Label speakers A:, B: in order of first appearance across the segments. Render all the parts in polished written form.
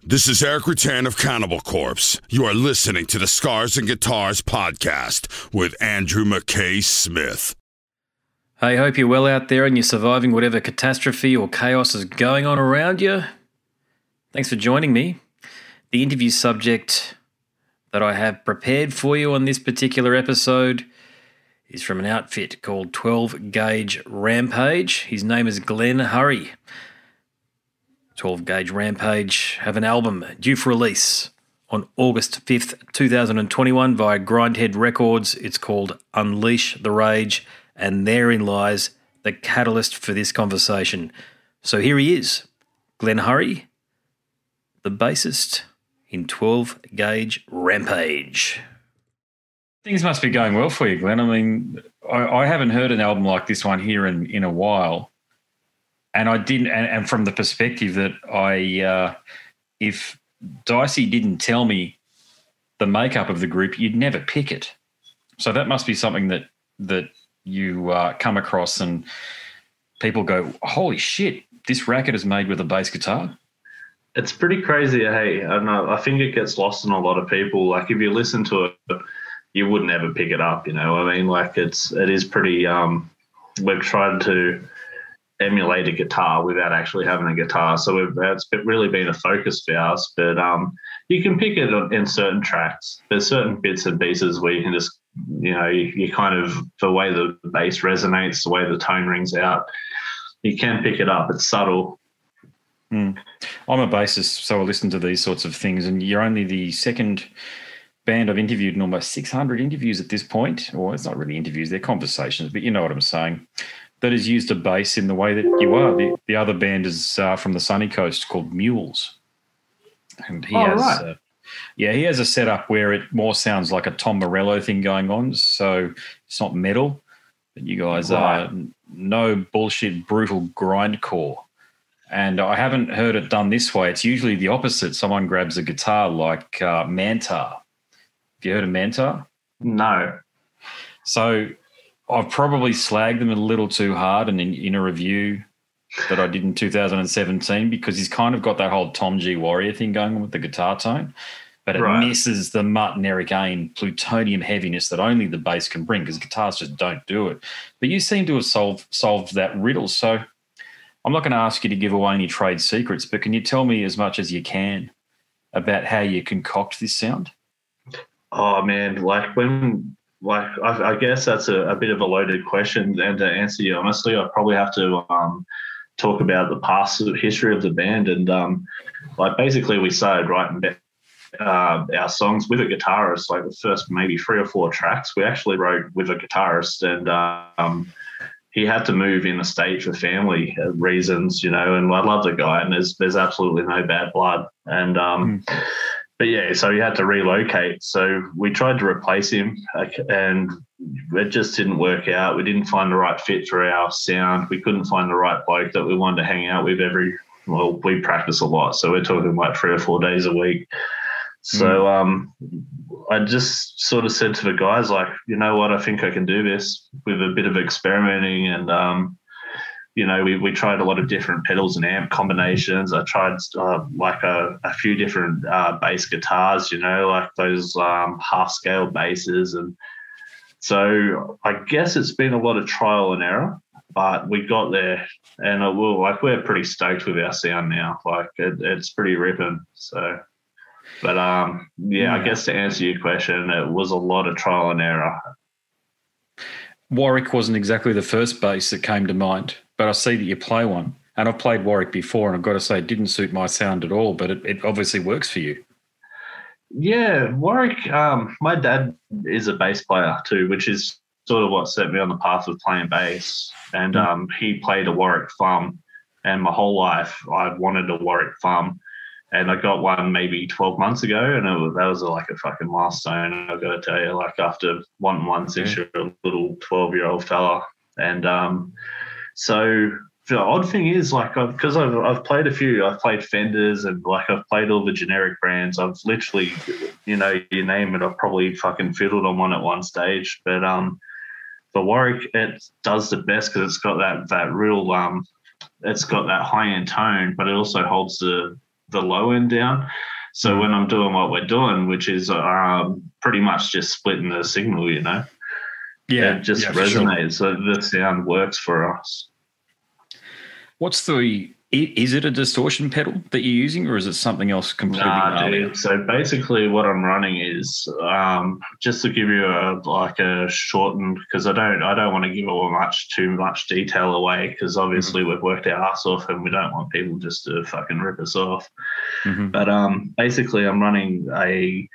A: This is Eric Rutan of Cannibal Corpse. You are listening to the Scars and Guitars podcast with Andrew McKay Smith.
B: Hey, hope you're well out there and you're surviving whatever catastrophe or chaos is going on around you. Thanks for joining me. The interview subject that I have prepared for you on this particular episode is from an outfit called 12-Gauge Rampage. His name is Glen Hurry. 12-Gauge Rampage have an album due for release on August 5th, 2021 via Grindhead Records. It's called Unleash the Rage, and therein lies the catalyst for this conversation. So here he is, Glen Hurry, the bassist in 12-Gauge Rampage. Things must be going well for you, Glen. I mean, I haven't heard an album like this one here in a while. And I didn't, and from the perspective that if Dicey didn't tell me the makeup of the group, you'd never pick it. So that must be something that you come across and people go, holy shit, this racket is made with a bass guitar.
C: It's pretty crazy, hey. I think it gets lost in a lot of people. Like if you listen to it, you would never pick it up, you know. I mean, like it is pretty. We've tried to emulate a guitar without actually having a guitar, so it's really been a focus for us. But you can pick it in certain tracks. There's certain bits and pieces where you can just, you know, you kind of, the way the bass resonates, the way the tone rings out, you can pick it up. It's subtle.
B: I'm a bassist, so I listen to these sorts of things, and you're only the second band I've interviewed in almost 600 interviews at this point. Well, it's not really interviews, they're conversations, but you know what I'm saying, that has used a bass in the way that you are. The other band is from the sunny coast called Mules. And he he has a setup where it more sounds like a Tom Morello thing going on, so it's not metal, but you guys are no bullshit, brutal grindcore. And I haven't heard it done this way. It's usually the opposite. Someone grabs a guitar like Mantar. Have you heard of Mantar?
C: No.
B: So I've probably slagged them a little too hard in a review that I did in 2017, because he's kind of got that whole Tom G. Warrior thing going on with the guitar tone, but it misses the Mutt and Eric Ain plutonium heaviness that only the bass can bring, because guitars just don't do it. But you seem to have solved that riddle. So I'm not going to ask you to give away any trade secrets, but can you tell me as much as you can about how you concoct this sound?
C: Oh, man, I guess that's a bit of a loaded question, and to answer you honestly, I probably have to talk about the past history of the band. And basically we started writing our songs with a guitarist. Like the first maybe 3 or 4 tracks we actually wrote with a guitarist, and he had to move in the state for family reasons, you know, and I love the guy, and there's absolutely no bad blood. And but yeah, so he had to relocate. So we tried to replace him, and it just didn't work out. We didn't find the right fit for our sound. We couldn't find the right bloke that we wanted to hang out with we practice a lot. So we're talking like 3 or 4 days a week. So I just sort of said to the guys, like, you know what, I think I can do this with a bit of experimenting. And, you know, we tried a lot of different pedals and amp combinations. I tried a few different bass guitars, you know, like those half-scale basses. And so I guess it's been a lot of trial and error, but we got there, and we're pretty stoked with our sound now. Like it's pretty ripping. So, but I guess to answer your question, it was a lot of trial and error.
B: Warwick wasn't exactly the first bass that came to mind, but I see that you play one, and I've played Warwick before, and I've got to say it didn't suit my sound at all, but it obviously works for you.
C: Yeah, Warwick, my dad is a bass player too, which is sort of what set me on the path of playing bass. And he played a Warwick thumb, and my whole life I've wanted a Warwick thumb. And I got one maybe 12 months ago, and that was like a fucking milestone. I've got to tell you, like after wanting one since you're a little 12-year-old fella. And so the odd thing is, like, because I've played a few, I've played Fenders, and like I've played all the generic brands. I've literally, you know, you name it, I've probably fucking fiddled on one at one stage. But the Warwick, it does the best because it's got that real, it's got that high end tone, but it also holds the the low end down. So when I'm doing what we're doing, which is pretty much just splitting the signal, you know,
B: Yeah,
C: it just
B: yeah, for sure.
C: resonates. So the sound works for us.
B: Is it a distortion pedal that you're using, or is it something else completely gnarly?
C: Dude. So basically, what I'm running is just to give you a shortened, because I don't want to give too much detail away, because obviously we've worked our ass off and we don't want people just to fucking rip us off. But basically, I'm running a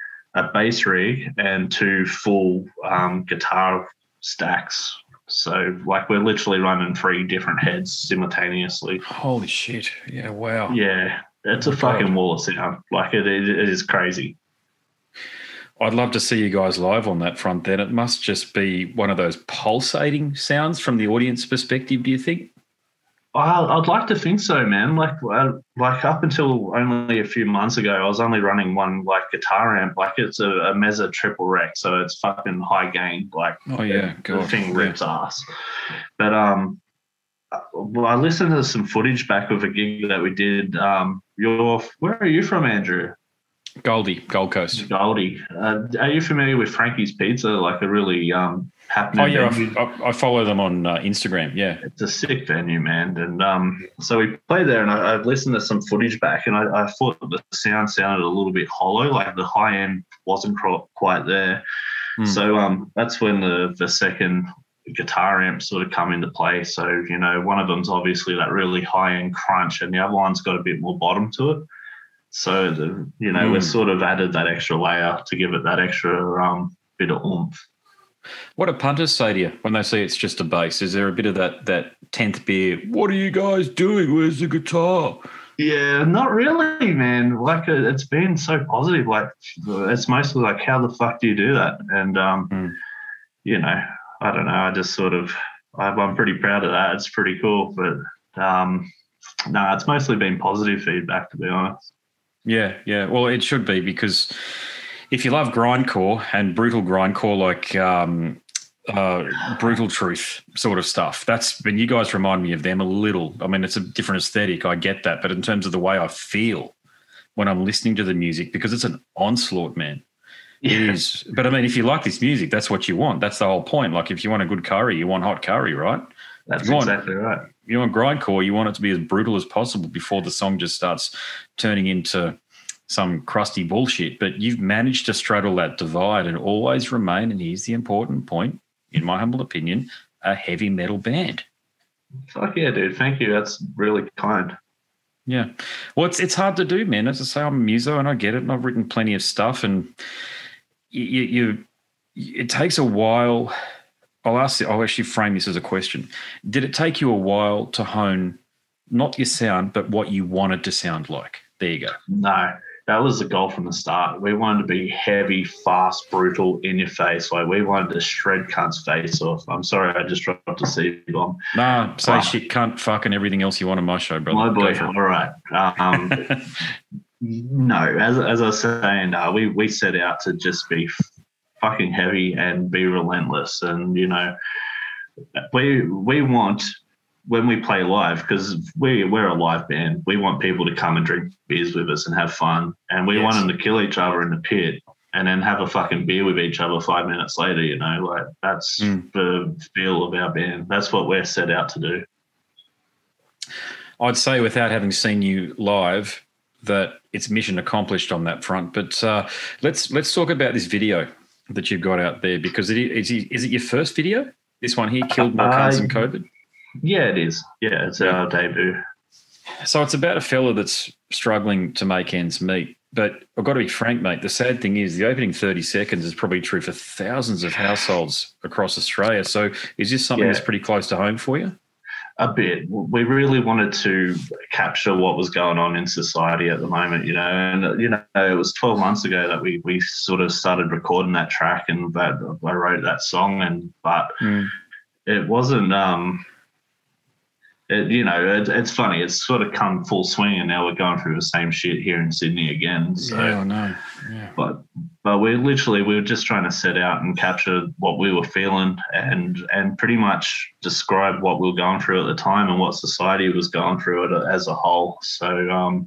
C: bass rig and 2 full guitar stacks. So, like, we're literally running 3 different heads simultaneously.
B: Holy shit. Yeah, wow.
C: Yeah, it's a fucking wall of sound. Like, it is crazy.
B: I'd love to see you guys live on that front then. It must just be one of those pulsating sounds from the audience perspective, do you think?
C: I'd like to think so, man. Like up until only a few months ago, I was only running one like guitar amp. Like it's a Meza triple rec, so it's fucking high gain. Like the thing rips ass. But I listened to some footage back of a gig that we did. Where are you from, Andrew?
B: Gold Coast.
C: Goldie. Are you familiar with Frankie's Pizza? Like a really happening venue?
B: I follow them on Instagram, yeah.
C: It's a sick venue, man. And so we played there, and I listened to some footage back, and I thought the sound sounded a little bit hollow, like the high end wasn't quite there. So that's when the second guitar amp sort of come into play. So, you know, one of them's obviously that really high end crunch, and the other one's got a bit more bottom to it. So, we've sort of added that extra layer to give it that extra bit of oomph.
B: What do punters say to you when they see it's just a bass? Is there a bit of that 10th beer, what are you guys doing? Where's the guitar?
C: Yeah, not really, man. Like, it's been so positive. Like, it's mostly like, how the fuck do you do that? And, I don't know. I just sort of, I'm pretty proud of that. It's pretty cool. But, it's mostly been positive feedback, to be honest.
B: Yeah. Well, it should be, because if you love grindcore and brutal grindcore, like Brutal Truth sort of stuff, when you guys remind me of them a little. I mean, it's a different aesthetic, I get that, but in terms of the way I feel when I'm listening to the music, because it's an onslaught, man. Yeah. It is. But I mean, if you like this music, that's what you want. That's the whole point. Like, if you want a good curry, you want hot curry, right?
C: That's exactly right.
B: You want grindcore, you want it to be as brutal as possible before the song just starts turning into some crusty bullshit. But you've managed to straddle that divide and always remain, and here's the important point, in my humble opinion, a heavy metal band.
C: Fuck yeah, dude. Thank you. That's really kind.
B: Yeah. Well, it's hard to do, man. As I say, I'm a muso and I get it, and I've written plenty of stuff, and it takes a while. I'll actually frame this as a question. Did it take you a while to hone not your sound, but what you wanted to sound like? There you go.
C: No, that was the goal from the start. We wanted to be heavy, fast, brutal, in your face. Like, we wanted to shred cunt's face off. I'm sorry, I just dropped a C-bomb.
B: Nah, say shit, cunt, fuck, and everything else you want on my show, brother.
C: My boy, all right. No, as I was saying, we set out to just be fucking heavy and be relentless. And, we want, when we play live, because we're a live band, we want people to come and drink beers with us and have fun. And we want them to kill each other in the pit and then have a fucking beer with each other 5 minutes later, like that's the feel of our band. That's what we're set out to do.
B: I'd say, without having seen you live, that it's mission accomplished on that front. But let's talk about this video that you've got out there, because is it your first video? This one here, Killed More Cunts Than COVID?
C: Yeah, it is. Yeah, it's our debut.
B: So it's about a fella that's struggling to make ends meet. But I've got to be frank, mate, the sad thing is the opening 30 seconds is probably true for thousands of households across Australia. So is this something that's pretty close to home for you?
C: A bit. We really wanted to capture what was going on in society at the moment, and it was 12 months ago that we sort of started recording that track, and that I wrote that song, but it wasn't. It's funny. It's sort of come full swing, and now we're going through the same shit here in Sydney again. So,
B: yeah, I know. Yeah.
C: But we were just trying to set out and capture what we were feeling, and pretty much describe what we were going through at the time and what society was going through as a whole. So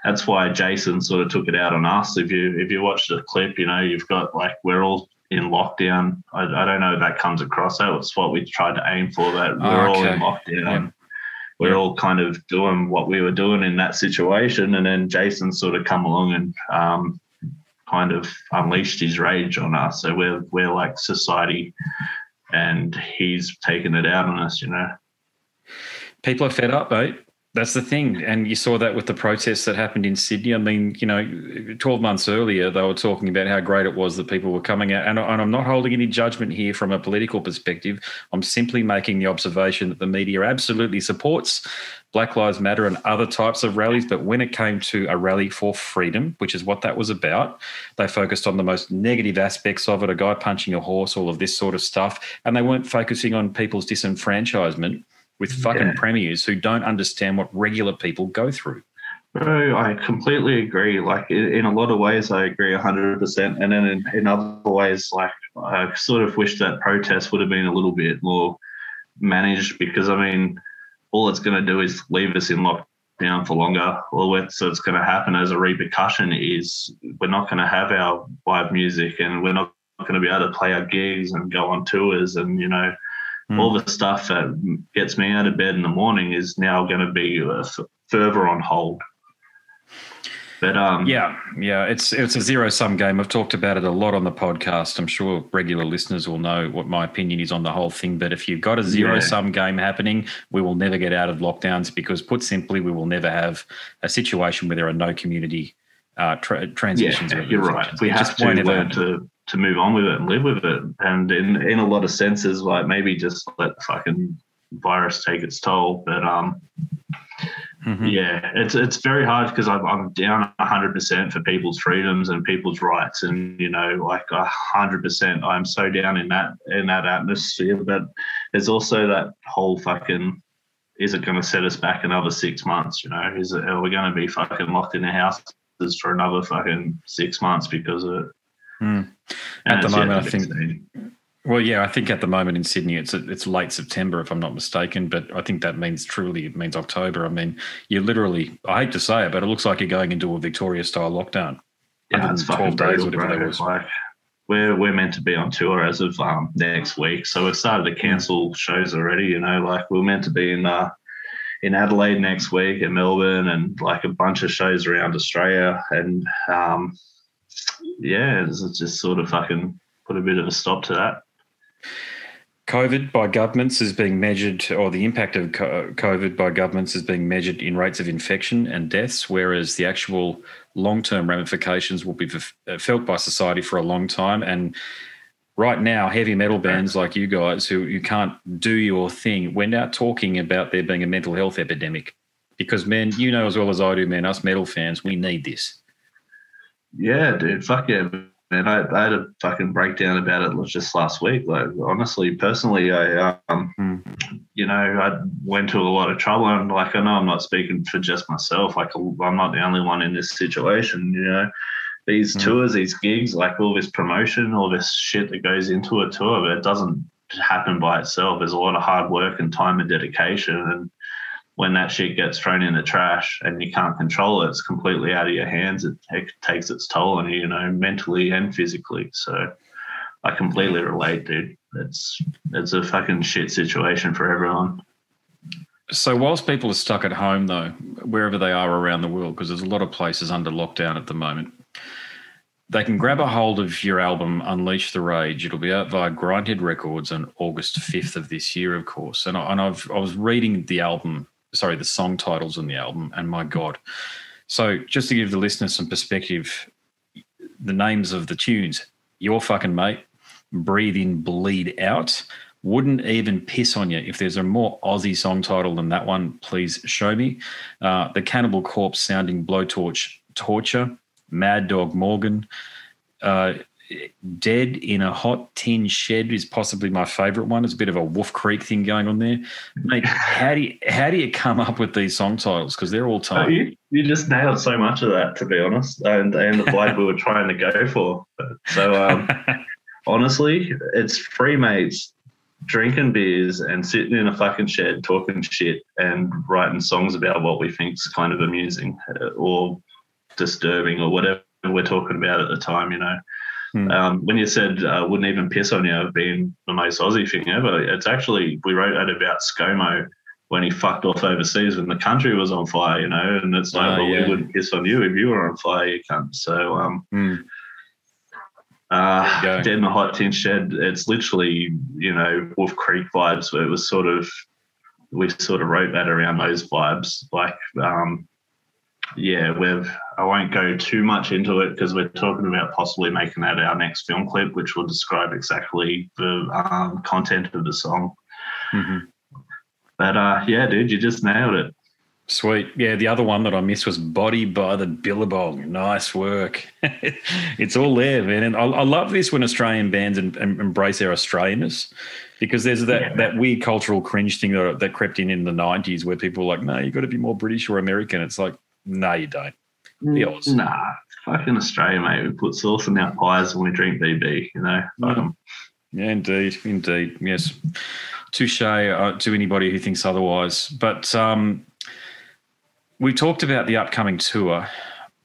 C: that's why Jason sort of took it out on us. If you watch the clip, you know, you've got like we're all in lockdown. I don't know if that comes across. That's what we tried to aim for. That we're all in lockdown. Yep. We're all kind of doing what we were doing in that situation, and then Jason sort of come along and kind of unleashed his rage on us. So we're like society, and he's taken it out on us. You know,
B: people are fed up, mate. That's the thing. And you saw that with the protests that happened in Sydney. I mean, you know, 12 months earlier, they were talking about how great it was that people were coming out. And I'm not holding any judgment here from a political perspective. I'm simply making the observation that the media absolutely supports Black Lives Matter and other types of rallies. But when it came to a rally for freedom, which is what that was about, they focused on the most negative aspects of it, a guy punching a horse, all of this sort of stuff. And they weren't focusing on people's disenfranchisement with fucking premiers who don't understand what regular people go through.
C: Bro, I completely agree. Like, in a lot of ways, I agree 100%. And then in other ways, like, I sort of wish that protest would have been a little bit more managed, because, I mean, all it's going to do is leave us in lockdown for longer. So it's going to happen as a repercussion is we're not going to have our live music, and we're not going to be able to play our gigs and go on tours, and, you know, all the stuff that gets me out of bed in the morning is now going to be further on hold. But
B: yeah, it's a zero-sum game. I've talked about it a lot on the podcast. I'm sure regular listeners will know what my opinion is on the whole thing. But if you've got a zero-sum game happening, we will never get out of lockdowns, because, put simply, we will never have a situation where there are no community transitions.
C: Yeah, you're right. We have to learn to move on with it and live with it. And in a lot of senses, like, maybe just let the fucking virus take its toll. But yeah, it's very hard, because I'm down 100% for people's freedoms and people's rights, and, you know, like 100%. I'm so down in that atmosphere. But there's also that whole fucking, is it going to set us back another 6 months? You know, are we going to be fucking locked in our houses for another fucking 6 months because of it?
B: At the moment, I think. Well, yeah, I think at the moment in Sydney, it's late September, if I'm not mistaken. But I think that means October. I mean, you literally, I hate to say it, but it looks like you're going into a Victoria-style lockdown.
C: Yeah, it's fucking brutal, bro. Like, we're meant to be on tour as of next week, so we've started to cancel shows already. You know, like, we're meant to be in Adelaide next week, in Melbourne, and like a bunch of shows around Australia, and yeah, it's just sort of fucking put a bit of a stop to that.
B: COVID by governments is being measured, or the impact of COVID by governments is being measured in rates of infection and deaths, whereas the actual long-term ramifications will be felt by society for a long time. And right now, heavy metal bands like you guys who can't do your thing, we're now talking about there being a mental health epidemic, because, man, you know as well as I do, man, us metal fans, we need this.
C: Yeah, dude, fuck yeah, man. I had a fucking breakdown about it just last week. Like, honestly, personally, I you know, I went to a lot of trouble, and, like, I know I'm not speaking for just myself. Like, I'm not the only one in this situation. You know, these tours, these gigs, like, all this promotion, all this shit that goes into a tour, but it doesn't happen by itself. There's a lot of hard work and time and dedication, and when that shit gets thrown in the trash and you can't control it, it's completely out of your hands. It takes its toll on you, you know, mentally and physically. So I completely relate, dude. It's a fucking shit situation for everyone.
B: So whilst people are stuck at home, though, wherever they are around the world, because there's a lot of places under lockdown at the moment, they can grab a hold of your album, Unleash the Rage. It'll be out via Grindhead Records on August 5th of this year, of course. And I was reading the song titles on the album, and my God. So just to give the listeners some perspective, the names of the tunes: Your Fucking Mate, Breathe In, Bleed Out, Wouldn't Even Piss On You. If there's a more Aussie song title than that one, please show me. The Cannibal Corpse sounding Blowtorch Torture, Mad Dog Morgan, Dead in a Hot Tin Shed is possibly my favourite one. It's a bit of a Wolf Creek thing going on there. Mate, how do you come up with these song titles? Because they're all time.
C: You just nailed so much of that, to be honest, and the vibe we were trying to go for. So honestly, it's three mates drinking beers and sitting in a fucking shed talking shit and writing songs about what we think is kind of amusing or disturbing or whatever we're talking about at the time, you know. When you said wouldn't even piss on you being the most Aussie thing ever, it's actually, we wrote that about ScoMo when he fucked off overseas when the country was on fire, you know, and it's like, we wouldn't piss on you if you were on fire, you cunt. So, Dead in the Hot Tin Shed, it's literally, you know, Wolf Creek vibes, where it was sort of, we sort of wrote that around those vibes. Like, I won't go too much into it because we're talking about possibly making that our next film clip, which will describe exactly the content of the song. But, dude, you just nailed it.
B: Sweet. Yeah, the other one that I missed was Body by the Billabong. Nice work. It's all there, man. And I love this when Australian bands embrace their Australianness, because there's that weird cultural cringe thing that crept in the 90s where people were like, no, you've got to be more British or American. It's like, no, you don't. Be Oz.
C: Nah, fucking Australia, mate. We put sauce in our pies when we drink BB, you know. Fuck 'em.
B: Yeah, indeed. Yes. Touche to anybody who thinks otherwise. But we talked about the upcoming tour,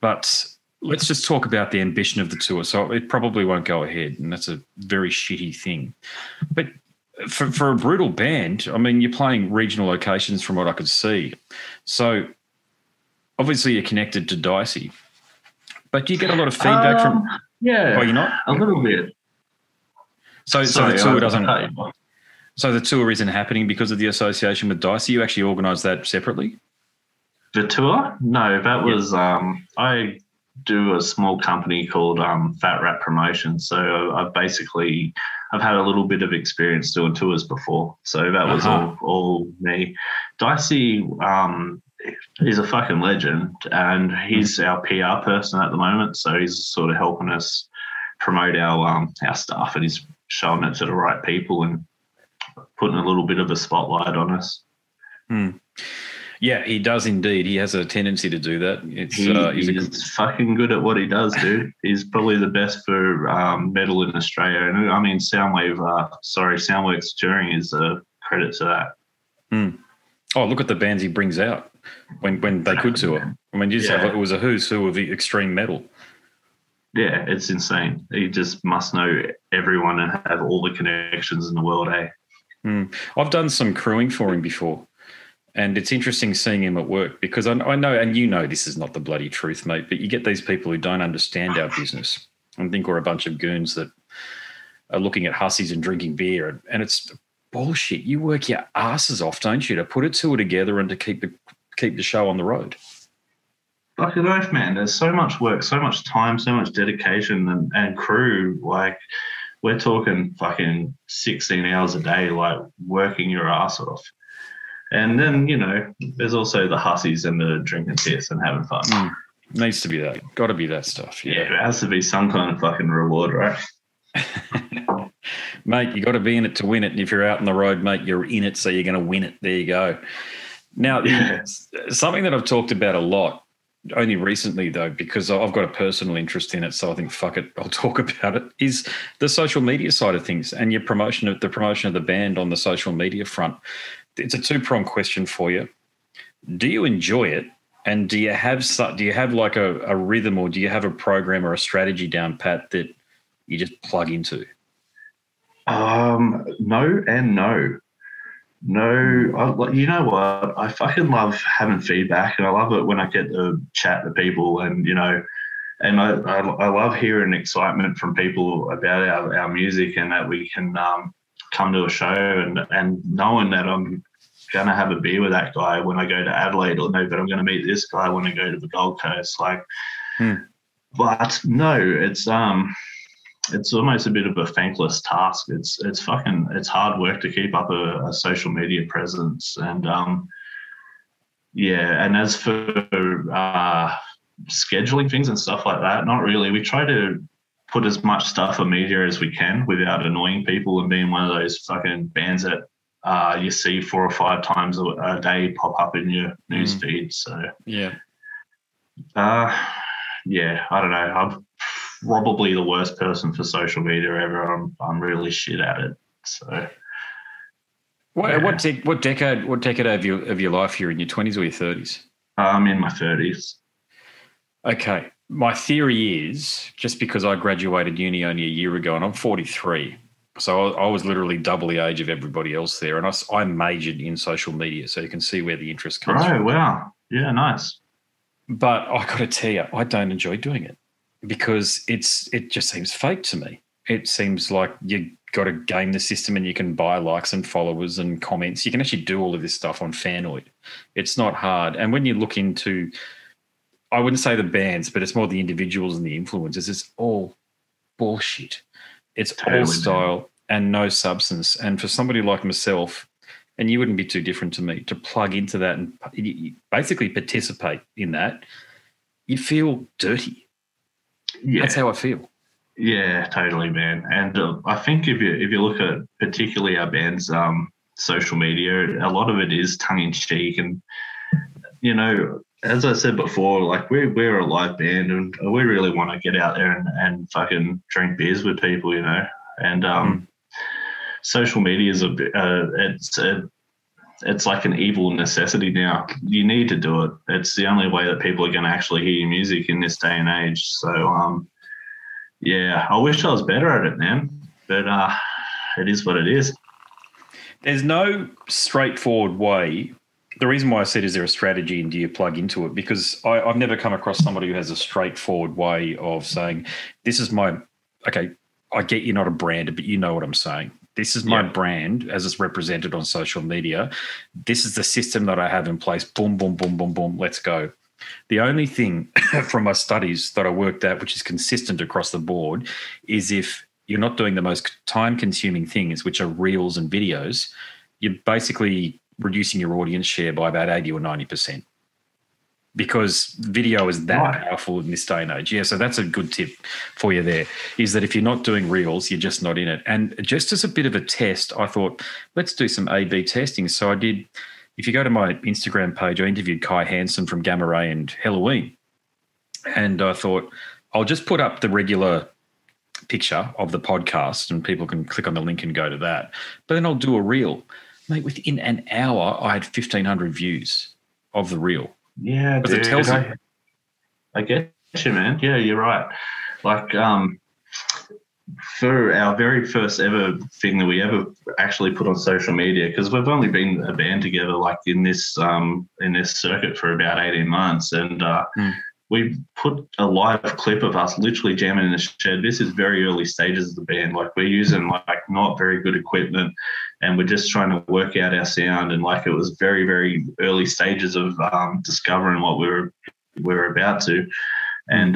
B: but let's just talk about the ambition of the tour. So it probably won't go ahead, and that's a very shitty thing. But for a brutal band, I mean, you're playing regional locations from what I could see. So obviously you're connected to Dicey. But do you get a lot of feedback from...
C: Yeah.
B: Oh, you're not?
C: A little bit.
B: So the tour doesn't... So the tour isn't happening because of the association with Dicey? You actually organised that separately?
C: The tour? No, that was I do a small company called Fat Rat Promotion. So I've had a little bit of experience doing tours before. So that was all me. Dicey he's a fucking legend, and he's our PR person at the moment. So he's sort of helping us promote our stuff, and he's showing it to the right people and putting a little bit of a spotlight on us.
B: Yeah, he does indeed. He has a tendency to do that.
C: He's fucking good at what he does, dude. He's probably the best for metal in Australia. And I mean, Soundworks Touring is a credit to that.
B: Oh, look at the bands he brings out when they could tour. I mean, it was a who's who of the extreme metal.
C: Yeah, it's insane. He just must know everyone and have all the connections in the world, eh?
B: I've done some crewing for him before, and it's interesting seeing him at work, because I know, and you know this is not the bloody truth, mate, but you get these people who don't understand our business and think we're a bunch of goons that are looking at hussies and drinking beer, and it's bullshit. You work your asses off, don't you, to put a tour together and to keep the show on the road.
C: Fucking oath, man. There's so much work, so much time, so much dedication and crew. Like, we're talking fucking 16 hours a day, like working your ass off. And then, you know, there's also the hussies and the drinking piss and having fun.
B: Needs to be that. Got to be that stuff. Yeah,
C: it has to be some kind of fucking reward, right?
B: Mate, you got to be in it to win it. And if you're out on the road, mate, you're in it, so you're going to win it. There you go. Now, something that I've talked about a lot, only recently though, because I've got a personal interest in it, so I think, fuck it, I'll talk about it, is the social media side of things and your promotion of the band on the social media front. It's a two-pronged question for you. Do you enjoy it? And do you have like a rhythm, or do you have a program or a strategy down pat that you just plug into?
C: No and no. No, you know what? I fucking love having feedback, and I love it when I get to chat to people, and you know, and I love hearing excitement from people about our music, and that we can come to a show and knowing that I'm gonna have a beer with that guy when I go to Adelaide, or no, but I'm gonna meet this guy when I go to the Gold Coast. Like, but no, it's almost a bit of a thankless task. It's hard work to keep up a social media presence. And and as for scheduling things and stuff like that, not really. We try to put as much stuff on media as we can without annoying people and being one of those fucking bands that you see 4 or 5 times a day pop up in your news feed. So I don't know. I'm probably the worst person for social media ever. I'm really shit at it. So,
B: what decade of your life you're in, your 20s or your 30s?
C: I'm in my 30s.
B: Okay. My theory is just because I graduated uni only a year ago and I'm 43. So I was literally double the age of everybody else there. And I majored in social media. So you can see where the interest comes
C: Right,
B: from.
C: wow. Yeah, nice.
B: But I got to tell you, I don't enjoy doing it because it just seems fake to me. It seems like you got to game the system and you can buy likes and followers and comments. You can actually do all of this stuff on Fanoid. It's not hard. And when you look into, I wouldn't say the bands, but it's more the individuals and the influencers, it's all bullshit. It's
C: Totally,
B: all
C: man.
B: style and no substance. And for somebody like myself, and you wouldn't be too different to me, to plug into that and basically participate in that, you feel dirty.
C: Yeah.
B: That's how I feel.
C: Yeah, totally, man. And I think if you look at particularly our band's social media, a lot of it is tongue in cheek, and you know, as I said before, like we're a live band, and we really want to get out there and fucking drink beers with people, you know. And social media is it's like an evil necessity now. You need to do it. It's the only way that people are going to actually hear your music in this day and age. So yeah, I wish I was better at it, man. But it is what it is.
B: There's no straightforward way. The reason why I said, is there a strategy and do you plug into it? Because I've never come across somebody who has a straightforward way of saying, this is my, okay, I get you're not a brand, but you know what I'm saying. This is my brand as it's represented on social media. This is the system that I have in place. Boom, boom, boom, boom, boom. Let's go. The only thing from my studies that I worked at, which is consistent across the board, is if you're not doing the most time-consuming things, which are reels and videos, you're basically reducing your audience share by about 80 or 90%. Because video is that powerful in this day and age. Yeah, so that's a good tip for you there, is that if you're not doing reels, you're just not in it. And just as a bit of a test, I thought, let's do some A/B testing. So I did. If you go to my Instagram page, I interviewed Kai Hansen from Gamma Ray and Halloween. And I thought, I'll just put up the regular picture of the podcast and people can click on the link and go to that. But then I'll do a reel. Mate, within an hour, I had 1,500 views of the reel.
C: Yeah,
B: dude, it tells you.
C: I get you, man. Yeah, you're right. Like, for our very first ever thing that we ever actually put on social media, because we've only been a band together like in this circuit for about 18 months, and we put a live clip of us literally jamming in the shed. This is very early stages of the band. Like, we're using like not very good equipment, and we're just trying to work out our sound. And like, it was very, very early stages of discovering what we were about to. And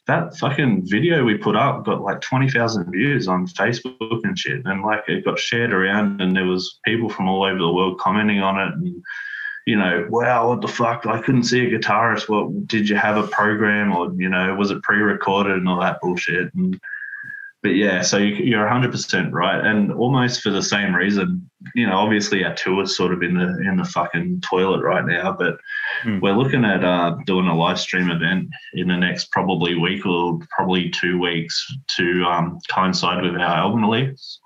C: that fucking video we put up got like 20,000 views on Facebook and shit. And like, it got shared around, and there was people from all over the world commenting on it. And, you know, wow, what the fuck? I couldn't see a guitarist. Well, did you have a program, or, you know, was it pre-recorded and all that bullshit? But yeah, so you're 100% right. And almost for the same reason, you know, obviously our tour is sort of in the fucking toilet right now, but we're looking at doing a live stream event in the next probably week or probably 2 weeks to coincide with our album release.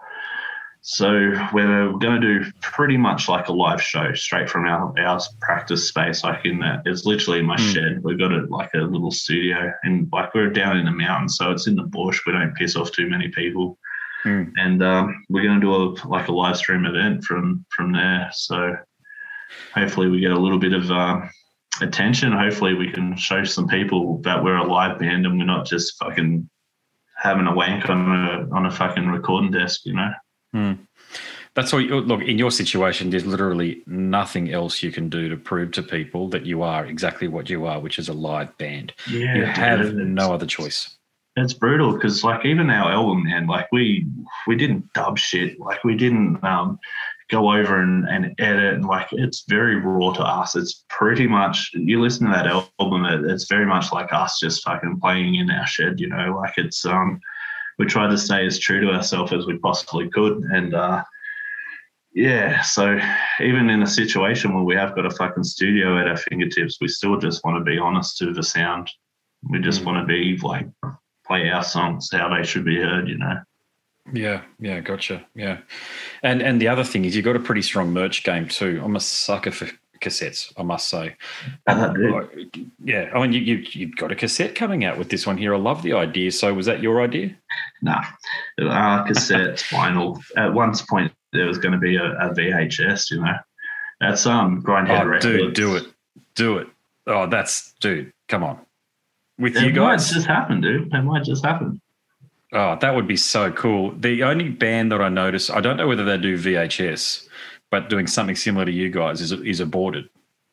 C: So we're going to do pretty much like a live show straight from our practice space. Like, in that, it's literally in my shed. We've got it like a little studio, and like, we're down in the mountains, so it's in the bush. We don't piss off too many people. And we're going to do a live stream event from there. So hopefully we get a little bit of attention. Hopefully we can show some people that we're a live band and we're not just fucking having a wank on a fucking recording desk, you know.
B: That's all. Look, in your situation, there's literally nothing else you can do to prove to people that you are exactly what you are, which is a live band.
C: Yeah,
B: you have no other choice.
C: It's brutal, because like, even our album, man, like we didn't dub shit. Like, we didn't go over and edit, and like, it's very raw to us. It's pretty much, you listen to that album, it's very much like us just fucking playing in our shed, you know. Like, it's we tried to stay as true to ourselves as we possibly could. And yeah, so even in a situation where we have got a fucking studio at our fingertips, we still just want to be honest to the sound. We just want to be like, play our songs how they should be heard, you know.
B: Yeah, gotcha. Yeah. And the other thing is, you've got a pretty strong merch game too. I'm a sucker for cassettes, I must say.
C: Dude.
B: Yeah, I mean, you've got a cassette coming out with this one here. I love the idea. So was that your idea?
C: Nah, cassettes, vinyl. At one point, there was going to be a VHS. That's Grindhead Records.
B: Dude, do it. Oh, dude. Come on, with you guys. It
C: might just happen, dude. It might just happen.
B: Oh, that would be so cool. The only band that I noticed, I don't know whether they do VHS, but doing something similar to you guys is Aborted.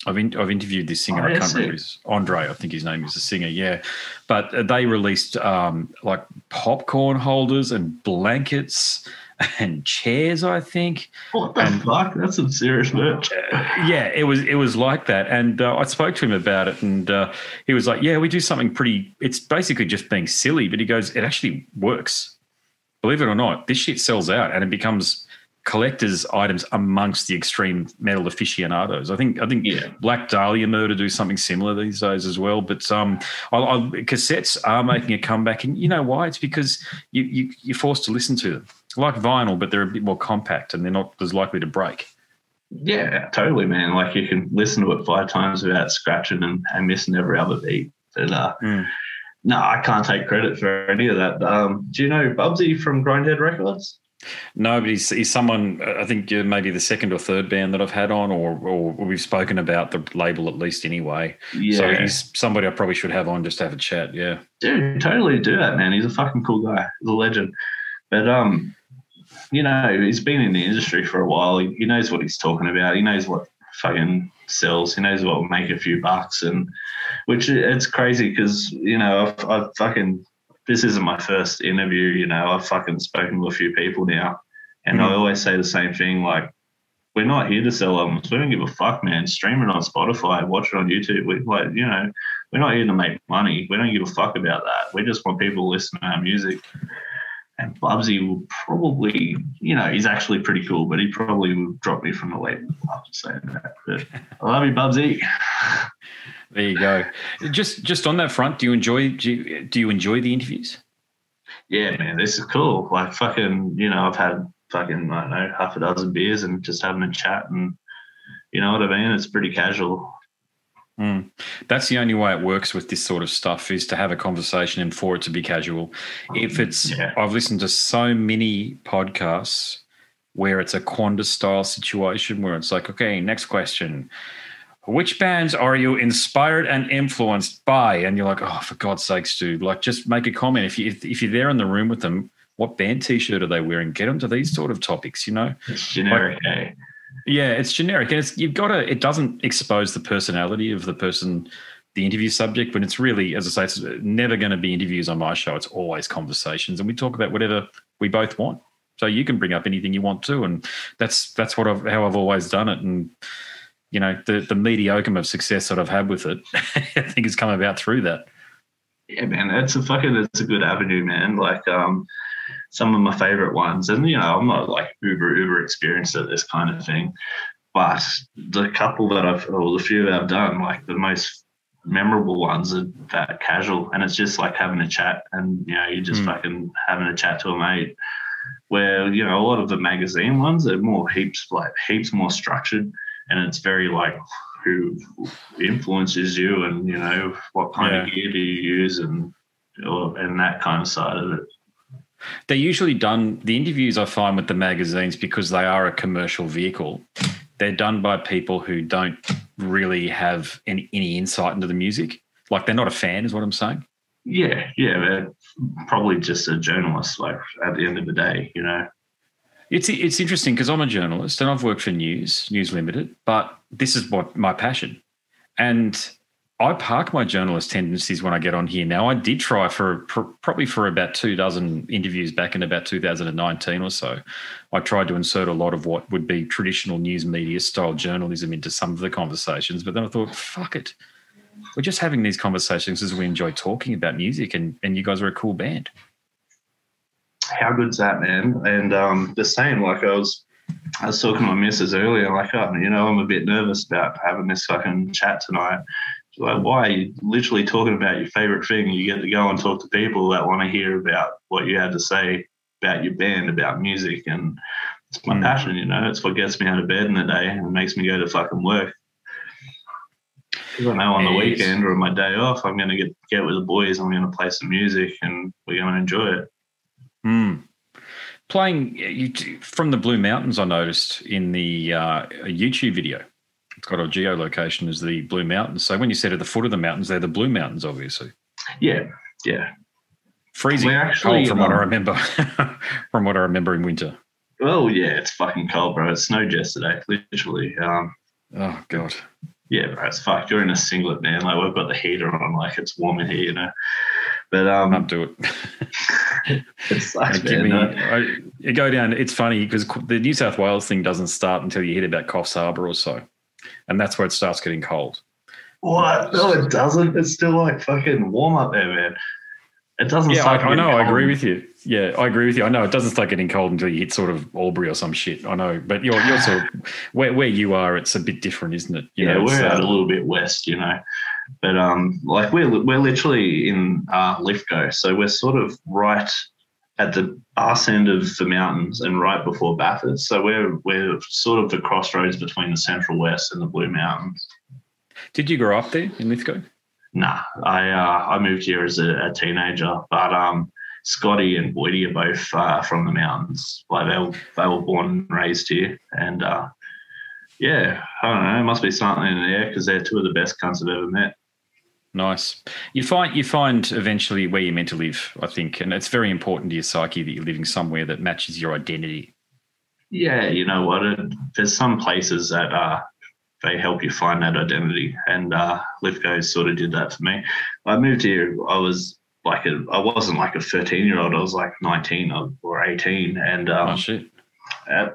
B: I've interviewed this singer. I can't remember Andre. I think his name is the singer. Yeah, but they released like popcorn holders and blankets and chairs, I think.
C: What the fuck? That's some serious merch.
B: Yeah, it was like that. And I spoke to him about it, and he was like, yeah, we do something pretty – it's basically just being silly, but he goes, it actually works. Believe it or not, this shit sells out and it becomes collector's items amongst the extreme metal aficionados. I think Black Dahlia Murder do something similar these days as well. But cassettes are making a comeback, and you know why? It's because you're forced to listen to them. Like vinyl, but they're a bit more compact and they're not as likely to break.
C: Yeah, totally, man. Like you can listen to it 5 times without scratching and missing every other beat. But no, I can't take credit for any of that. Do you know Bubsy from Grindhead Records?
B: No, but he's someone, I think maybe the second or third band that I've had on, or we've spoken about the label at least anyway. Yeah. So he's somebody I probably should have on just to have a chat, yeah.
C: Dude, totally do that, man. He's a fucking cool guy. He's a legend. But, he's been in the industry for a while. He knows what he's talking about. He knows what fucking sells. He knows what will make a few bucks, and which it's crazy because, I've fucking – this isn't my first interview, I've fucking spoken to a few people now, and I always say the same thing, like, we're not here to sell albums. We don't give a fuck, man. Stream it on Spotify, watch it on YouTube. We're not here to make money. We don't give a fuck about that. We just want people to listen to our music. And Bubsy will probably, he's actually pretty cool, but he probably will drop me from the label after saying that. But I love you, Bubsy.
B: There you go. Just on that front, do you enjoy the interviews?
C: Yeah, man, this is cool. Like fucking, I've had fucking, I don't know, half a dozen beers and just having a chat, and you know what I mean? It's pretty casual.
B: That's the only way it works with this sort of stuff, is to have a conversation and for it to be casual. If it's, I've listened to so many podcasts where it's a Qantas style situation where it's like, okay, next question. Which bands are you inspired and influenced by? And you're like, oh, for God's sakes, dude, like just make a comment. If you're there in the room with them, what band T-shirt are they wearing? Get them to these sort of topics,
C: It's generic, eh?
B: Yeah, it's generic. And it doesn't expose the personality of the person, the interview subject, but it's really, as I say, it's never going to be interviews on my show. It's always conversations, and we talk about whatever we both want. So you can bring up anything you want to, and that's how I've always done it. And the mediocre of success that I've had with it, I think has come about through that.
C: Yeah, man, it's a good avenue, man. Like some of my favorite ones, and I'm not like uber experienced at this kind of thing, but the couple the few that I've done, like the most memorable ones are that casual, and it's just like having a chat, and you're just fucking having a chat to a mate. Where a lot of the magazine ones are more heaps more structured, and it's very like who influences you, and what kind of gear do you use, and that kind of side of it.
B: They're usually done, the interviews I find with the magazines, because they are a commercial vehicle, they're done by people who don't really have any insight into the music. Like they're not a fan is what I'm saying.
C: Yeah, they're probably just a journalist, like at the end of the day,
B: It's interesting because I'm a journalist and I've worked for News Limited, but this is what my passion. And I park my journalist tendencies when I get on here. Now, I did try probably for about 24 interviews back in about 2019 or so. I tried to insert a lot of what would be traditional news media style journalism into some of the conversations, but then I thought, fuck it. We're just having these conversations because we enjoy talking about music, and you guys are a cool band.
C: How good's that, man? And the same, like I was talking to my missus earlier, like, I'm a bit nervous about having this fucking chat tonight. She's like, why are you literally talking about your favorite thing? You get to go and talk to people that want to hear about what you had to say about your band, about music, and it's my passion, It's what gets me out of bed in the day and makes me go to fucking work. 'Cause I know on the
B: Yes.
C: weekend or on my day off, I'm going to get with the boys. I'm going to play some music, and we're going to enjoy it.
B: Playing from the Blue Mountains, I noticed in the YouTube video. It's got a geolocation as the Blue Mountains. So when you said at the foot of the mountains, they're the Blue Mountains, obviously.
C: Yeah.
B: Freezing
C: We're actually,
B: cold from what I remember. From what I remember in winter.
C: Well, yeah, it's fucking cold, bro. It snowed yesterday, literally.
B: Oh God.
C: Yeah, bro, it's fucked. You're in a singlet, man. Like, we've got the heater on, like it's warm in here, you know. But
B: Can't do it.
C: it sucks, man.
B: You go down. It's funny because the New South Wales thing doesn't start until you hit about Coffs Harbour or so, and that's where it starts getting cold.
C: What? No, it doesn't. It's still like fucking warm up there, man. It doesn't.
B: Yeah, I know.
C: Cold.
B: I agree with you. Yeah, I agree with you. I know it doesn't start getting cold until you hit sort of Albury or some shit. I know, but you're sort of where you are. It's a bit different, isn't it? You know,
C: we're out a little bit west, you know. But like we're literally in Lithgow, so we're sort of right at the arse end of the mountains and right before Bathurst. So we're sort of the crossroads between the Central West and the Blue Mountains.
B: Did you grow up there in Lithgow?
C: Nah, I moved here as a teenager, but Scotty and Boydie are both from the mountains. Like they were born and raised here, and yeah, I don't know. It must be something in there because they're two of the best cunts I've ever met.
B: Nice. You find eventually where you're meant to live, I think, and it's very important to your psyche that you're living somewhere that matches your identity.
C: Yeah, you know what? There's some places that they help you find that identity, and Lithgow sort of did that for me. I moved here. I wasn't like a 13-year-old. I was like 19 or 18, and
B: oh shit.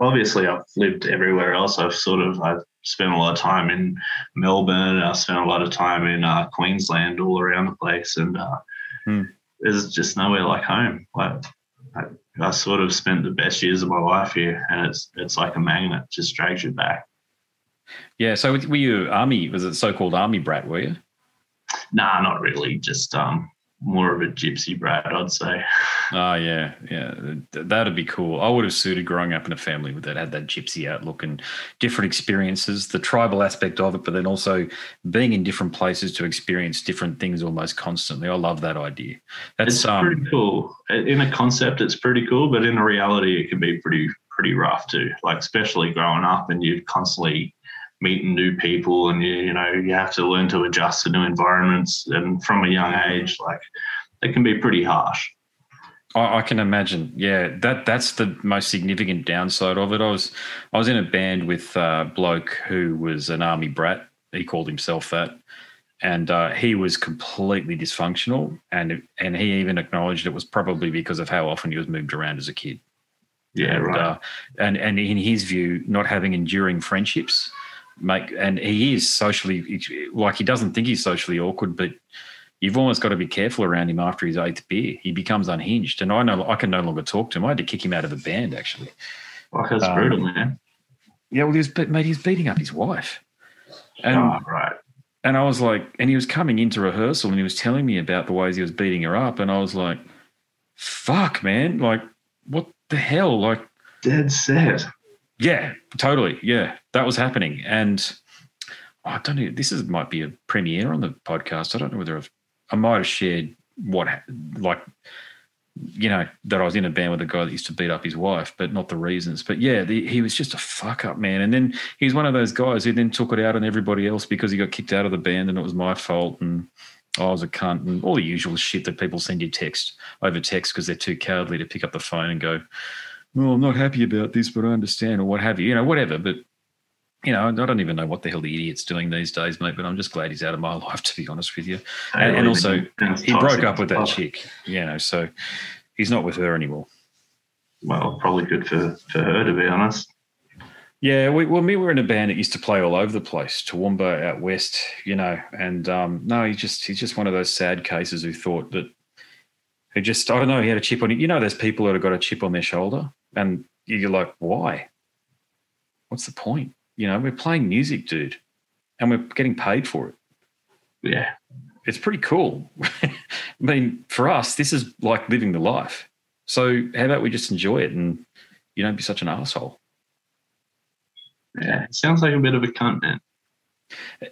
C: Obviously, I've lived everywhere else. I've spent a lot of time in Melbourne. I've spent a lot of time in Queensland, all around the place, and there's just nowhere like home. Like I sort of spent the best years of my life here, and it's like a magnet, just drags you back.
B: Yeah. So were you army? Was it so-called army brat? Were you?
C: Nah, not really. Just more of a gypsy brat, I'd say.
B: Oh, yeah. That'd be cool. I would have suited growing up in a family that had that gypsy outlook and different experiences, the tribal aspect of it, but then also being in different places to experience different things almost constantly. I love that idea. It's
C: pretty cool. In a concept, it's pretty cool, but in a reality, it can be pretty rough too. Like, especially growing up and you're constantly meeting new people, and you have to learn to adjust to new environments, and from a young age, like, it can be pretty harsh.
B: I can imagine. Yeah, that's the most significant downside of it. I was in a band with a bloke who was an army brat. He called himself that, and he was completely dysfunctional, and he even acknowledged it was probably because of how often he was moved around as a kid.
C: Yeah,
B: and,
C: right.
B: And in his view, not having enduring friendships. And he is socially, like, he doesn't think he's socially awkward, but you've almost got to be careful around him after his 8th beer. He becomes unhinged, and I can no longer talk to him. I had to kick him out of the band, actually.
C: Like, that's brutal, man.
B: Yeah, well, he was beating up his wife. And,
C: right.
B: And I was like, and he was coming into rehearsal and he was telling me about the ways he was beating her up, and I was like, fuck, man, like, what the hell? Like,
C: dead set.
B: Yeah, totally. Yeah, that was happening. And I don't know, might be a premiere on the podcast. I don't know whether I might have shared that I was in a band with a guy that used to beat up his wife, but not the reasons. But yeah, he was just a fuck up, man. And then he's one of those guys who then took it out on everybody else because he got kicked out of the band and it was my fault and I was a cunt and all the usual shit that people send you over text because they're too cowardly to pick up the phone and go, well, I'm not happy about this, but I understand, or what have you, whatever. But, I don't even know what the hell the idiot's doing these days, mate, but I'm just glad he's out of my life, to be honest with you. And also, he broke up with that chick, so he's not with her anymore.
C: Well, probably good for her, to be honest.
B: Yeah, we were in a band that used to play all over the place, Toowoomba out west, and no, he's just one of those sad cases who thought that, I don't know, he had a chip on it. There's people that have got a chip on their shoulder and you're like, why? What's the point? We're playing music, dude, and we're getting paid for it.
C: Yeah.
B: It's pretty cool. I mean, for us, this is like living the life. So how about we just enjoy it and you don't be such an asshole?
C: Yeah, it sounds like a bit of a cunt, man.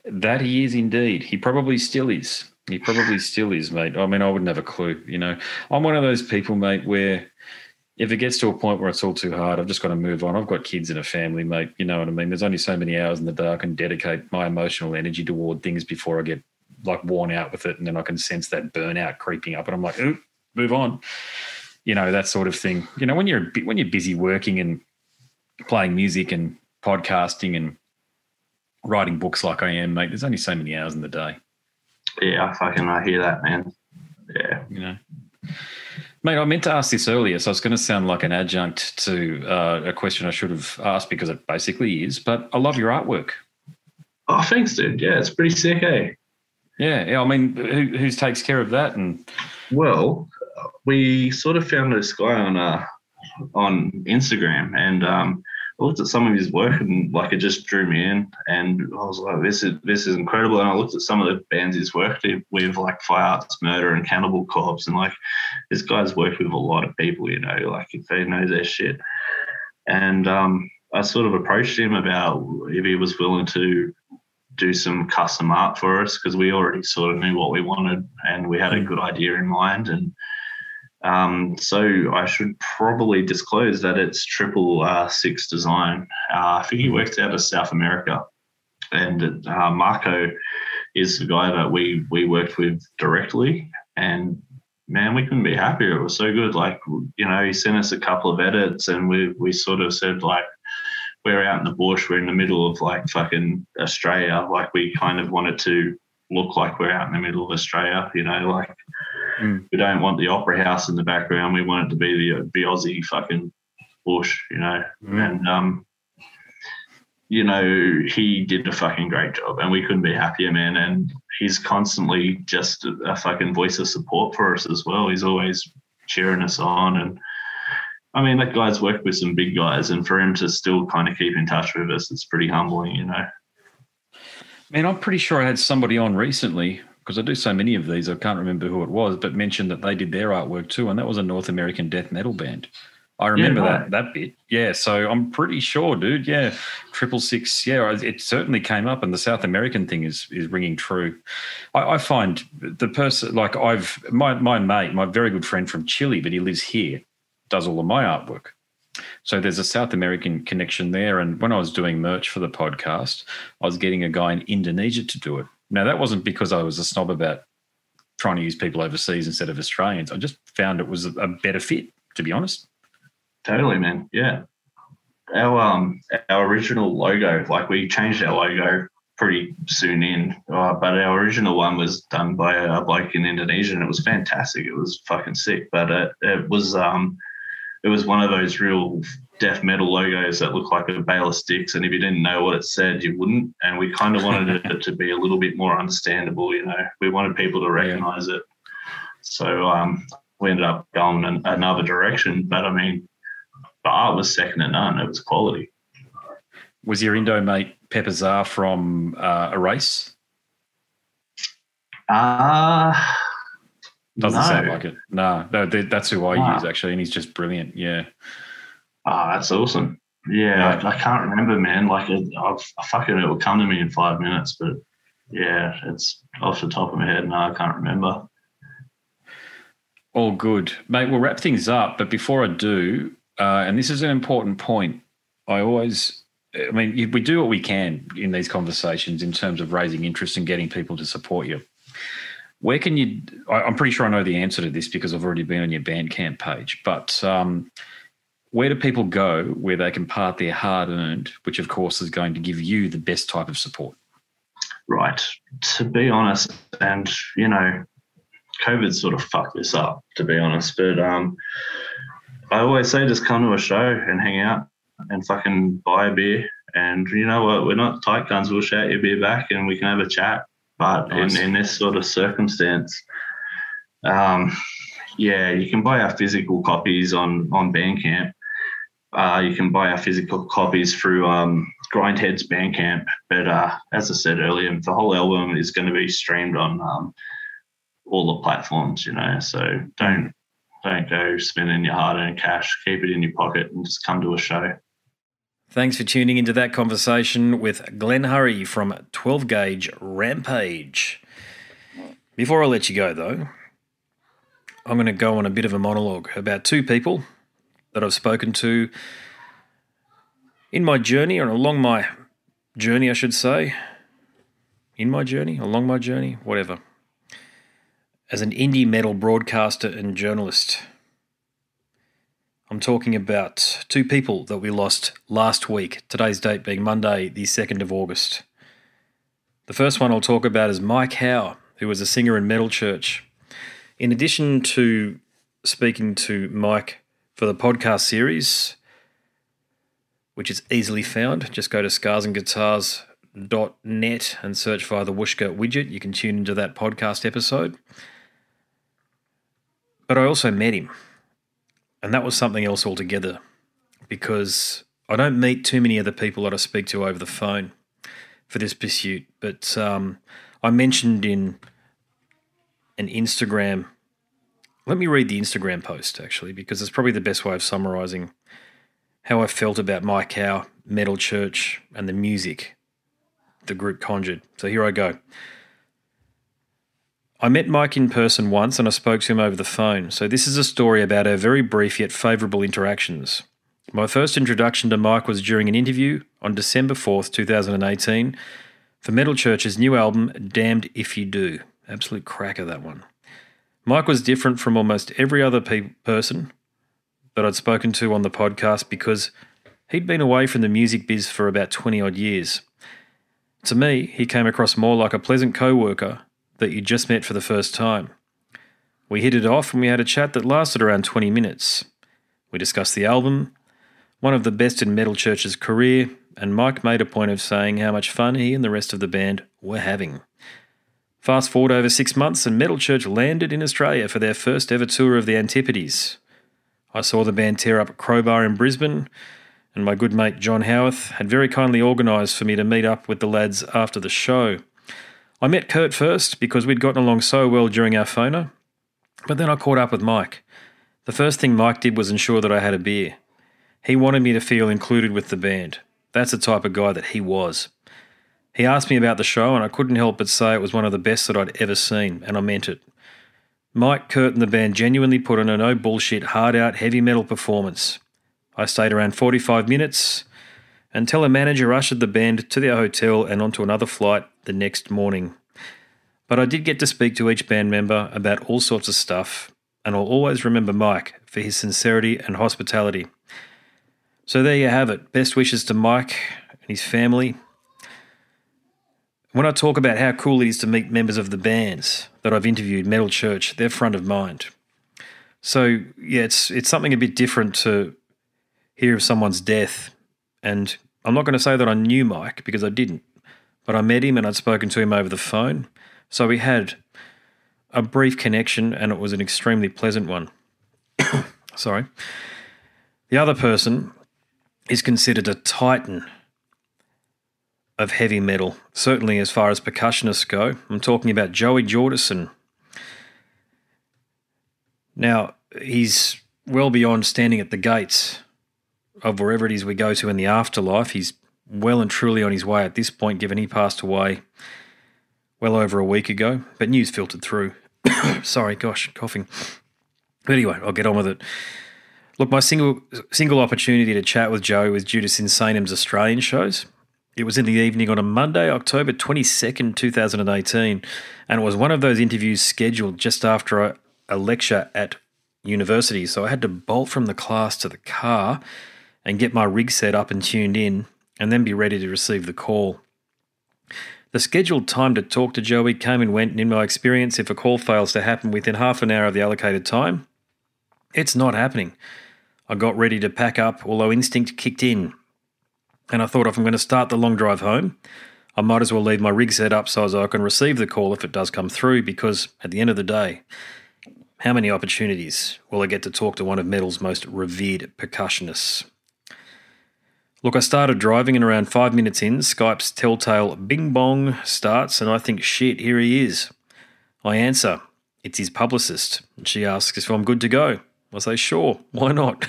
B: That he is indeed. He probably still is. He probably still is, mate. I mean, I wouldn't have a clue, you know. I'm one of those people, mate, where if it gets to a point where it's all too hard, I've just got to move on. I've got kids and a family, mate. You know what I mean? There's only so many hours in the day I can dedicate my emotional energy toward things before I get like worn out with it, and then I can sense that burnout creeping up, and I'm like, ooh, move on. You know, that sort of thing. You know, when you're busy working and playing music and podcasting and writing books like I am, mate, there's only so many hours in the day.
C: Yeah, I hear that, man. Yeah.
B: You know. Mate, I meant to ask this earlier, so it's going to sound like an adjunct to a question I should have asked because it basically is, but I love your artwork.
C: Oh, thanks, dude. Yeah, it's pretty sick, eh?
B: Yeah. I mean, who takes care of that? And
C: well, we sort of found this guy on Instagram, and I looked at some of his work, and like it just drew me in, and I was like, this is incredible. And I looked at some of the bands he's worked with, like Fire Arts Murder and Cannibal Corpse, and like this guy's worked with a lot of people, you know, like if they know their shit. And I sort of approached him about if he was willing to do some custom art for us, because we already sort of knew what we wanted and we had a good idea in mind. And so I should probably disclose that it's 666 design. I think he works out of South America, and Marco is the guy that we worked with directly. And man, we couldn't be happier. It was so good. Like, you know, he sent us a couple of edits, and we sort of said, like, we're out in the bush. We're in the middle of like fucking Australia. Like, we kind of wanted to look like we're out in the middle of Australia, you know, like we don't want the opera house in the background. We want it to be the Aussie fucking bush, you know. And, you know, he did a fucking great job, and we couldn't be happier, man. And he's constantly just a fucking voice of support for us as well. He's always cheering us on. And I mean, that guy's worked with some big guys, and for him to still kind of keep in touch with us, it's pretty humbling, you know.
B: Man, I'm pretty sure I had somebody on recently, because I do so many of these, I can't remember who it was, but mentioned that they did their artwork too, and that was a North American death metal band. I remember that bit. Yeah, so I'm pretty sure, dude. Yeah, 666. Yeah, it certainly came up, and the South American thing is ringing true. I find the person, like my mate, my very good friend from Chile, but he lives here, does all of my artwork. So there's a South American connection there. And when I was doing merch for the podcast, I was getting a guy in Indonesia to do it. Now, that wasn't because I was a snob about trying to use people overseas instead of Australians. I just found it was a better fit, to be honest.
C: Totally, man. Yeah. Our original logo, like we changed our logo pretty soon in, but our original one was done by a bloke in Indonesia, and it was fantastic. It was fucking sick, but it was one of those real death metal logos that looked like a bale of sticks, and if you didn't know what it said, you wouldn't. And we kind of wanted it to be a little bit more understandable, you know. We wanted people to recognize it. So we ended up going another direction, but I mean, the art was second to none. It was quality.
B: Was your Indo mate Pepper Czar from Erase? Doesn't sound like it. No, that's who I use, actually, and he's just brilliant. Yeah.
C: That's awesome. Yeah, I can't remember, man. Like, it will come to me in 5 minutes, but yeah, it's off the top of my head. No, I can't remember.
B: All good. Mate, we'll wrap things up, but before I do, and this is an important point, we do what we can in these conversations in terms of raising interest and getting people to support you. Where can you – I'm pretty sure I know the answer to this because I've already been on your Bandcamp page, but where do people go where they can part their hard-earned, which, of course, is going to give you the best type of support?
C: Right. To be honest, and, you know, COVID sort of fucked this up, to be honest, but I always say just come to a show and hang out and fucking buy a beer. And you know what? We're not tight guns. We'll shout your beer back and we can have a chat. But nice. in this sort of circumstance, you can buy our physical copies on Bandcamp. You can buy our physical copies through Grindhead's Bandcamp. But as I said earlier, the whole album is going to be streamed on all the platforms, you know. So don't go spending your hard-earned cash. Keep it in your pocket and just come to a show.
B: Thanks for tuning into that conversation with Glen Hurry from 12-Gauge Rampage. Before I let you go, though, I'm going to go on a bit of a monologue about two people that I've spoken to in my journey, or along my journey, I should say. In my journey, along my journey, whatever. As an indie metal broadcaster and journalist, I'm talking about two people that we lost last week, today's date being Monday, the 2nd of August. The first one I'll talk about is Mike Howe, who was a singer in Metal Church. In addition to speaking to Mike for the podcast series, which is easily found, just go to scarsandguitars.net and search via the Whooshka widget. You can tune into that podcast episode. But I also met him. And that was something else altogether, because I don't meet too many of the people that I speak to over the phone for this pursuit. But I mentioned in an Instagram, let me read the Instagram post actually, because it's probably the best way of summarising how I felt about Mike Howe, Metal Church, and the music the group conjured. So here I go. I met Mike in person once and I spoke to him over the phone, so this is a story about our very brief yet favourable interactions. My first introduction to Mike was during an interview on December 4th, 2018 for Metal Church's new album, Damned If You Do. Absolute cracker, that one. Mike was different from almost every other person that I'd spoken to on the podcast because he'd been away from the music biz for about 20-odd years. To me, he came across more like a pleasant co-worker that you just met for the first time. We hit it off and we had a chat that lasted around 20 minutes. We discussed the album, one of the best in Metal Church's career, and Mike made a point of saying how much fun he and the rest of the band were having. Fast forward over 6 months and Metal Church landed in Australia for their first ever tour of the Antipodes. I saw the band tear up Crowbar in Brisbane, and my good mate John Howarth had very kindly organised for me to meet up with the lads after the show. I met Kurt first because we'd gotten along so well during our phoner, but then I caught up with Mike. The first thing Mike did was ensure that I had a beer. He wanted me to feel included with the band. That's the type of guy that he was. He asked me about the show and I couldn't help but say it was one of the best that I'd ever seen, and I meant it. Mike, Kurt and the band genuinely put on a no-bullshit, hard-out, heavy metal performance. I stayed around 45 minutes until a manager ushered the band to their hotel and onto another flight the next morning. But I did get to speak to each band member about all sorts of stuff, and I'll always remember Mike for his sincerity and hospitality. So there you have it. Best wishes to Mike and his family. When I talk about how cool it is to meet members of the bands that I've interviewed, Metal Church, they're front of mind. So, yeah, it's something a bit different to hear of someone's death. And I'm not going to say that I knew Mike, because I didn't. But I met him and I'd spoken to him over the phone. So we had a brief connection and it was an extremely pleasant one. Sorry. The other person is considered a titan of heavy metal, certainly as far as percussionists go. I'm talking about Joey Jordison. Now, he's well beyond standing at the gates of wherever it is we go to in the afterlife. He's well and truly on his way at this point, given he passed away well over a week ago, but news filtered through. Sorry, gosh, coughing. But anyway, I'll get on with it. Look, my single opportunity to chat with Joey was due to Sinsanum's Australian shows. It was in the evening on a Monday, October 22nd, 2018, and it was one of those interviews scheduled just after a lecture at university, so I had to bolt from the class to the car and get my rig set up and tuned in, and then be ready to receive the call. The scheduled time to talk to Joey came and went, and in my experience, if a call fails to happen within half an hour of the allocated time, it's not happening. I got ready to pack up, although instinct kicked in. And I thought if I'm going to start the long drive home, I might as well leave my rig set up so as I can receive the call if it does come through, because at the end of the day, how many opportunities will I get to talk to one of metal's most revered percussionists? Look, I started driving and around 5 minutes in, Skype's telltale bing bong starts and I think, shit, here he is. I answer, it's his publicist, and she asks if I'm good to go. I say, sure, why not?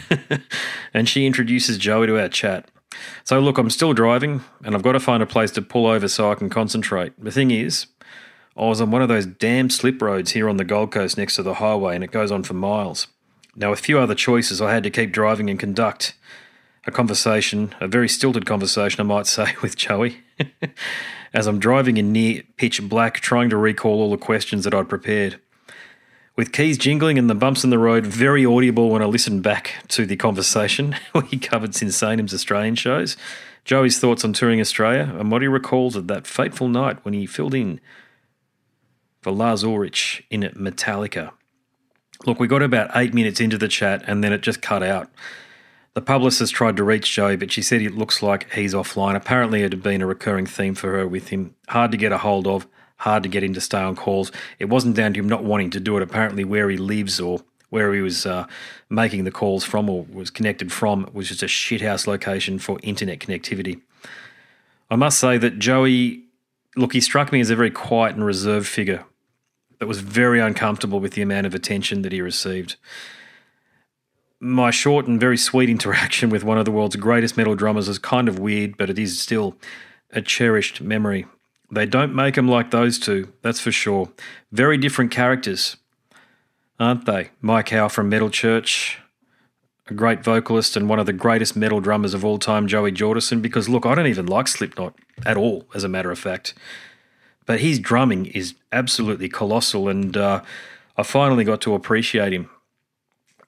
B: And she introduces Joey to our chat. So look, I'm still driving and I've got to find a place to pull over so I can concentrate. The thing is, I was on one of those damn slip roads here on the Gold Coast next to the highway, and it goes on for miles. Now, with few other choices, I had to keep driving and conduct a conversation, a very stilted conversation, I might say, with Joey, as I'm driving in near pitch black, trying to recall all the questions that I'd prepared. With keys jingling and the bumps in the road very audible when I listened back to the conversation where he covered Sinsanim's Australian shows, Joey's thoughts on touring Australia, and what he recalls of that fateful night when he filled in for Lars Ulrich in Metallica. Look, we got about 8 minutes into the chat and then it just cut out. The publicist tried to reach Joey, but she said it looks like he's offline. Apparently it had been a recurring theme for her with him. Hard to get a hold of, hard to get him to stay on calls. It wasn't down to him not wanting to do it. Apparently where he lives or where he was making the calls from or was connected from was just a shithouse location for internet connectivity. I must say that Joey, look, he struck me as a very quiet and reserved figure that was very uncomfortable with the amount of attention that he received. My short and very sweet interaction with one of the world's greatest metal drummers is kind of weird, but it is still a cherished memory. They don't make them like those two, that's for sure. Very different characters, aren't they? Mike Howe from Metal Church, a great vocalist and one of the greatest metal drummers of all time, Joey Jordison, because, look, I don't even like Slipknot at all, as a matter of fact. But his drumming is absolutely colossal, and I finally got to appreciate him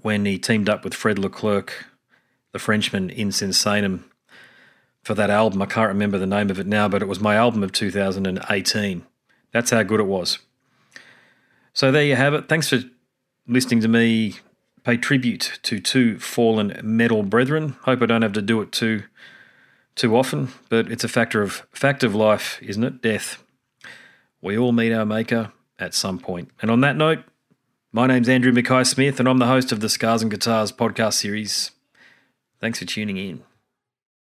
B: when he teamed up with Fred Leclerc, the Frenchman, in Sinsanim for that album. I can't remember the name of it now, but it was my album of 2018. That's how good it was. So there you have it. Thanks for listening to me pay tribute to two fallen metal brethren. Hope I don't have to do it too often, but it's a fact of life, isn't it? Death. We all meet our maker at some point. And on that note, my name's Andrew Mackay-Smith, and I'm the host of the Scars and Guitars podcast series. Thanks for tuning in.